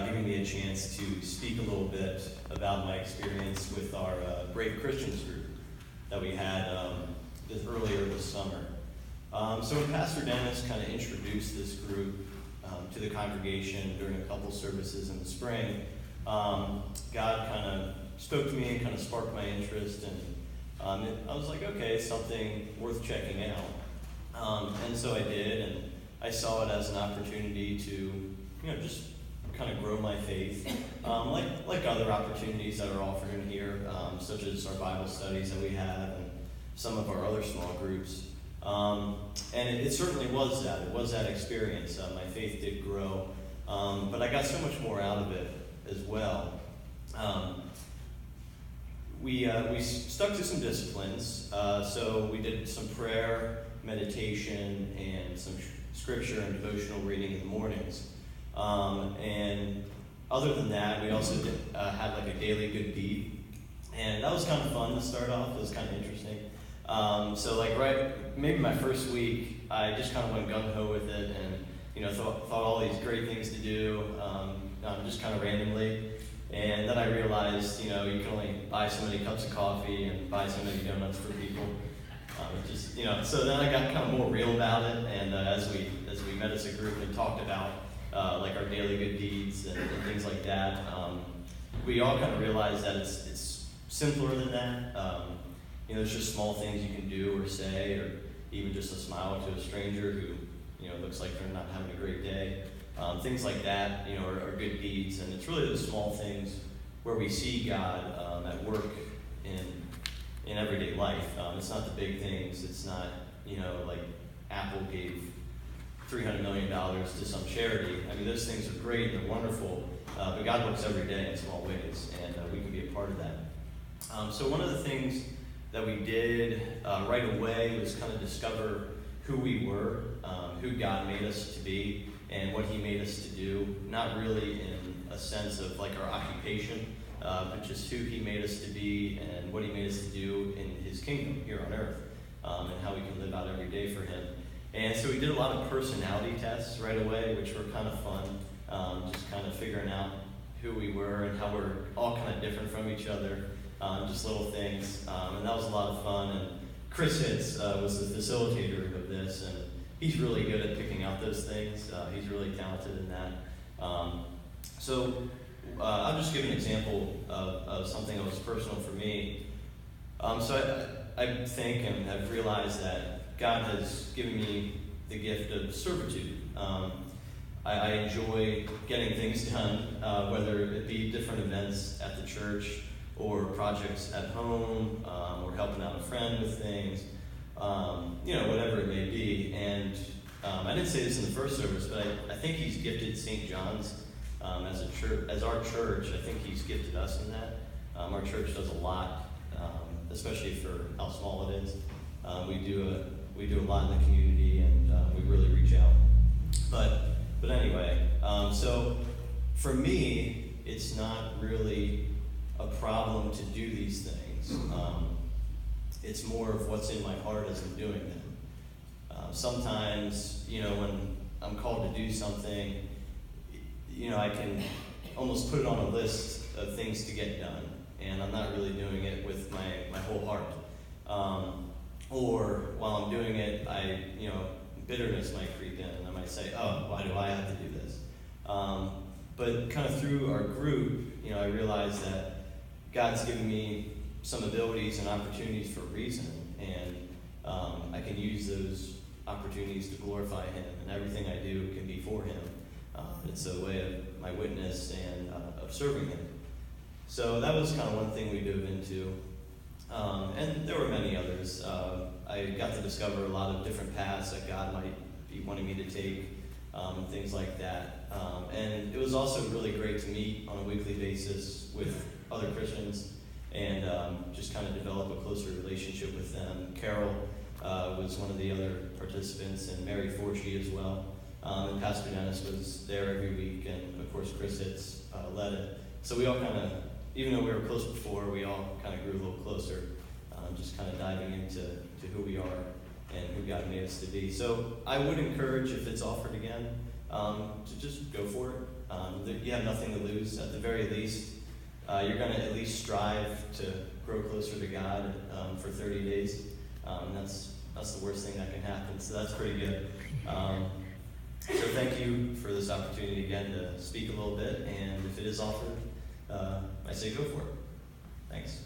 giving me a chance to speak a little bit about my experience with our Brave Christians group that we had earlier this summer. So when Pastor Dennis kind of introduced this group to the congregation during a couple services in the spring, God kind of spoke to me and kind of sparked my interest, and I was like, okay, something worth checking out. And so I did, and I saw it as an opportunity to, just kind of grow my faith, like other opportunities that are offered in here, such as our Bible studies that we have and some of our other small groups. And it certainly was that. It was that experience. My faith did grow, but I got so much more out of it as well. We stuck to some disciplines. So we did some prayer, meditation, and some scripture and devotional reading in the mornings. And other than that, we also had like a daily good deed. And that was kind of fun to start off. It was kind of interesting. So maybe my first week, I just kind of went gung-ho with it and, thought all these great things to do, just kind of randomly. And then I realized, you can only buy so many cups of coffee and buy so many donuts for people. So then I got kind of more real about it. And as we met as a group and talked about like our daily good deeds and things like that, we all kind of realized that it's simpler than that. There's just small things you can do or say, or even just a smile to a stranger who, looks like they're not having a great day. Things like that, are good deeds. And it's really the small things where we see God at work in everyday life. It's not the big things. It's not, like Apple gave $300 million to some charity. I mean, those things are great, they're wonderful, but God works every day in small ways, and we can be a part of that. So one of the things that we did right away was kind of discover who we were, who God made us to be, and what He made us to do, not really in a sense of like our occupation, but just who He made us to be and what He made us to do in His kingdom here on earth, and how we can live out every day for Him. And so we did a lot of personality tests right away, which were kind of fun, just kind of figuring out who we were and how we're all kind of different from each other, just little things, and that was a lot of fun. And Chris Hitz was the facilitator of this, and he's really good at picking out those things. He's really talented in that. So I'll just give an example of something that was personal for me. So I think and have realized that God has given me the gift of servitude. I enjoy getting things done, whether it be different events at the church or projects at home, or helping out a friend with things, whatever it may be. And I didn't say this in the first service, but I think He's gifted St. John's as our church. I think He's gifted us in that. Our church does a lot, especially for how small it is. We do a lot in the community, and we really reach out. But anyway, so for me, it's not really a problem to do these things. It's more of what's in my heart as I'm doing them. Sometimes, when I'm called to do something, I can almost put it on a list of things to get done, and I'm not really doing it with my whole heart. Or while I'm doing it, bitterness might creep in, and I might say, oh, why do I have to do this? But kind of through our group, I realized that God's given me some abilities and opportunities for a reason, and I can use those opportunities to glorify Him, and everything I do can be for Him. It's a way of my witness and of serving Him. So that was kind of one thing we dove into. And there were many others. I got to discover a lot of different paths that God might be wanting me to take, and things like that. And it was also really great to meet on a weekly basis with other Christians and just kind of develop a closer relationship with them. Carol was one of the other participants, and Mary Forshee as well. And Pastor Dennis was there every week, and of course Chris Hitz led it. So we all kind of, even though we were close before, we all kind of grew a little closer, just kind of diving into who we are and who God made us to be. So I would encourage, if it's offered again, to just go for it. You have nothing to lose. At the very least, you're going to at least strive to grow closer to God for 30 days. That's the worst thing that can happen. So that's pretty good. So thank you for this opportunity again to speak a little bit. And if it is offered, I say go for it. Thanks.